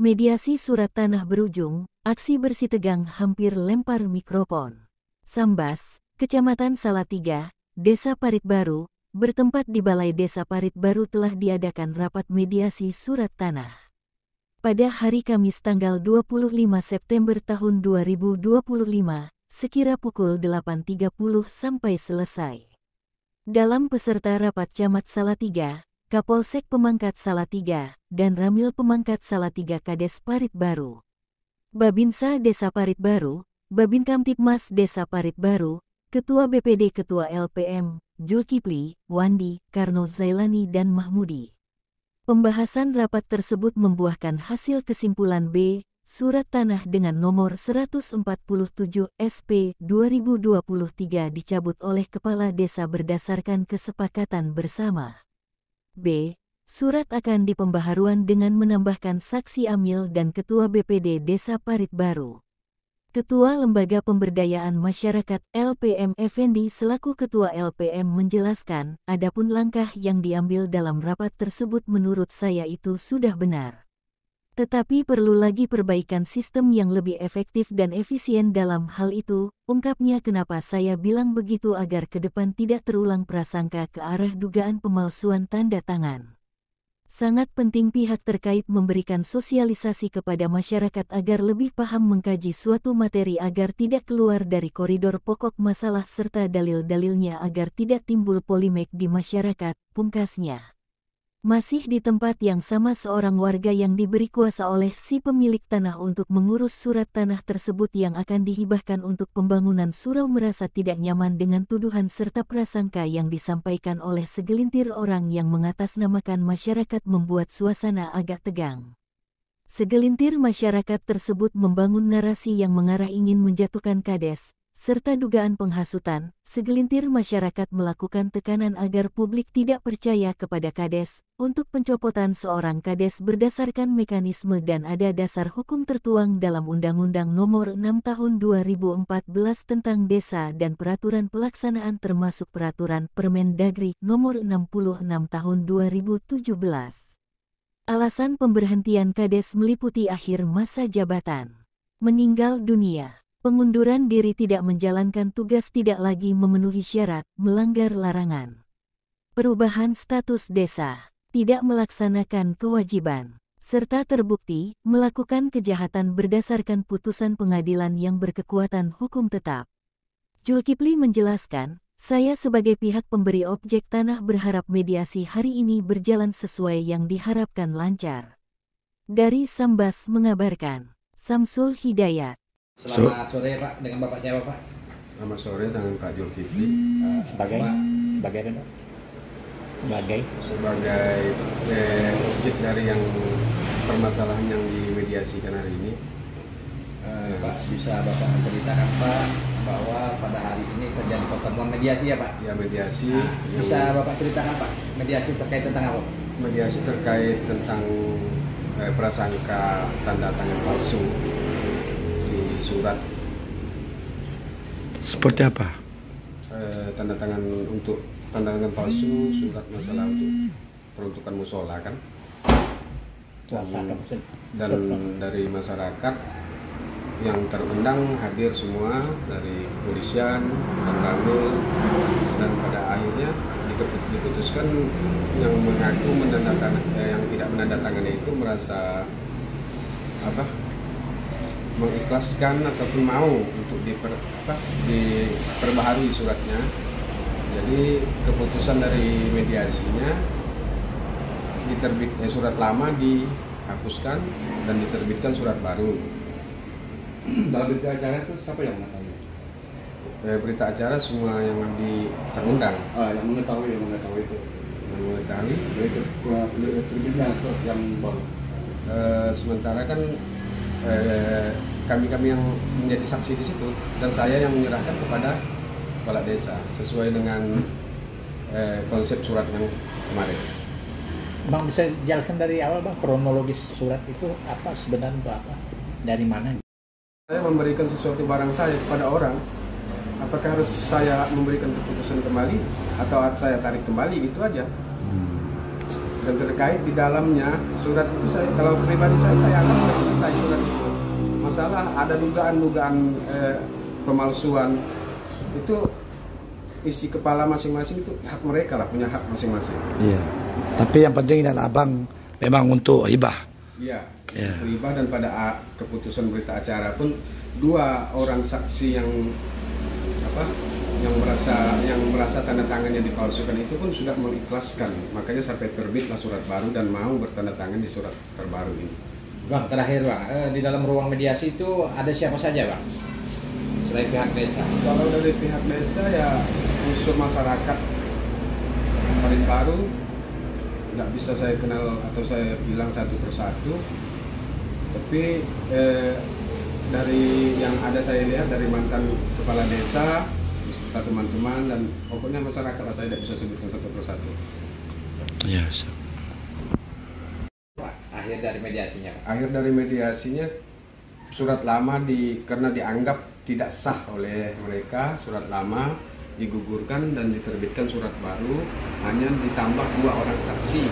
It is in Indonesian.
Mediasi surat tanah berujung, aksi bersih tegang hampir lempar mikrofon. Sambas, Kecamatan Salatiga, Desa Parit Baru, bertempat di Balai Desa Parit Baru telah diadakan rapat mediasi surat tanah. Pada hari Kamis tanggal 25 September tahun 2025, sekira pukul 8.30 sampai selesai. Dalam peserta rapat Camat Salatiga, Kapolsek Pemangkat Salatiga, dan Ramil Pemangkat Salatiga Kades Parit Baru, Babinsa Desa Parit Baru, Babin Kamtipmas Desa Parit Baru, Ketua BPD Ketua LPM, Zulkifli, Wandi, Karno Zailani dan Mahmudi. Pembahasan rapat tersebut membuahkan hasil kesimpulan B, Surat Tanah dengan nomor 147 SP 2023 dicabut oleh Kepala Desa berdasarkan kesepakatan bersama. B. Surat akan dipembaharuan dengan menambahkan saksi amil dan Ketua BPD Desa Parit Baru. Ketua Lembaga Pemberdayaan Masyarakat LPM Effendi selaku Ketua LPM menjelaskan, adapun langkah yang diambil dalam rapat tersebut menurut saya itu sudah benar. Tetapi perlu lagi perbaikan sistem yang lebih efektif dan efisien dalam hal itu, ungkapnya. Kenapa saya bilang begitu agar ke depan tidak terulang prasangka ke arah dugaan pemalsuan tanda tangan. Sangat penting pihak terkait memberikan sosialisasi kepada masyarakat agar lebih paham mengkaji suatu materi agar tidak keluar dari koridor pokok masalah serta dalil-dalilnya agar tidak timbul polemik di masyarakat, pungkasnya. Masih di tempat yang sama seorang warga yang diberi kuasa oleh si pemilik tanah untuk mengurus surat tanah tersebut yang akan dihibahkan untuk pembangunan surau merasa tidak nyaman dengan tuduhan serta prasangka yang disampaikan oleh segelintir orang yang mengatasnamakan masyarakat membuat suasana agak tegang. Segelintir masyarakat tersebut membangun narasi yang mengarah ingin menjatuhkan Kades, serta dugaan penghasutan. Segelintir masyarakat melakukan tekanan agar publik tidak percaya kepada Kades, untuk pencopotan seorang Kades berdasarkan mekanisme dan ada dasar hukum tertuang dalam Undang-Undang Nomor 6 Tahun 2014 tentang Desa dan Peraturan Pelaksanaan termasuk Peraturan Permendagri Nomor 66 Tahun 2017. Alasan pemberhentian Kades meliputi akhir masa jabatan, meninggal dunia, pengunduran diri, tidak menjalankan tugas, tidak lagi memenuhi syarat, melanggar larangan, perubahan status desa, tidak melaksanakan kewajiban, serta terbukti melakukan kejahatan berdasarkan putusan pengadilan yang berkekuatan hukum tetap. Zulkifli menjelaskan, saya sebagai pihak pemberi objek tanah berharap mediasi hari ini berjalan sesuai yang diharapkan lancar. Dari Sambas mengabarkan, Samsul Hidayat. Selamat sore Pak, dengan Bapak siapa Pak? Selamat sore dengan Pak Zulkifli. Sebagai objek dari yang permasalahan yang dimediasikan hari ini. Pak, bisa Bapak ceritakan Pak bahwa pada hari ini terjadi pertemuan mediasi ya Pak? Ya, mediasi. Bisa Bapak ceritakan Pak, mediasi terkait tentang apa? Mediasi terkait tentang prasangka tanda tangan palsu di surat. Seperti apa? Tanda tangan palsu, surat masalah untuk peruntukan musola kan. Dan dari masyarakat yang terundang hadir semua dari kepolisian dan Ramil, dan pada akhirnya diputuskan yang mengaku yang tidak menandatangani itu merasa mengikhlaskan ataupun mau untuk diperbaharui suratnya. Jadi keputusan dari mediasinya surat lama dihapuskan dan diterbitkan surat baru. Dalam berita acara itu siapa yang mengetahui? Berita acara semua yang terundang. Yang mengetahui itu. Yang mengetahui itu terbitnya yang baru. Sementara kan kami yang menjadi saksi di situ dan saya yang menyerahkan kepada kepala desa sesuai dengan konsep surat yang kemarin. Bang, bisa jelaskan dari awal Bang, kronologis surat itu apa sebenarnya, apa, dari mana? Saya memberikan sesuatu barang saya kepada orang, apakah harus saya memberikan keputusan kembali atau saya tarik kembali, gitu aja. Dan terkait di dalamnya surat itu kalau pribadi saya anggap sudah selesai surat itu. Masalah ada dugaan-dugaan pemalsuan itu isi kepala masing-masing itu hak mereka lah, punya hak masing-masing. Iya. Tapi yang penting dan abang memang untuk hibah. Iya. Ya. Hibah, dan pada keputusan berita acara pun 2 orang saksi yang merasa tanda tangannya dipalsukan itu pun sudah mengikhlaskan. Makanya sampai terbitlah surat baru dan mau bertanda tangan di surat terbaru ini. Bang, terakhir Bang, di dalam ruang mediasi itu ada siapa saja Bang? Selain pihak desa. Kalau dari pihak desa ya unsur masyarakat Parit Baru, nggak bisa saya kenal atau saya bilang satu persatu. Tapi dari yang ada saya lihat dari mantan kepala desa beserta teman-teman dan pokoknya masyarakat lah, saya tidak bisa sebutkan satu persatu. Iya. Akhir dari mediasinya Pak. Akhir dari mediasinya surat lama karena dianggap tidak sah oleh mereka, surat lama digugurkan dan diterbitkan surat baru, hanya ditambah 2 orang saksi.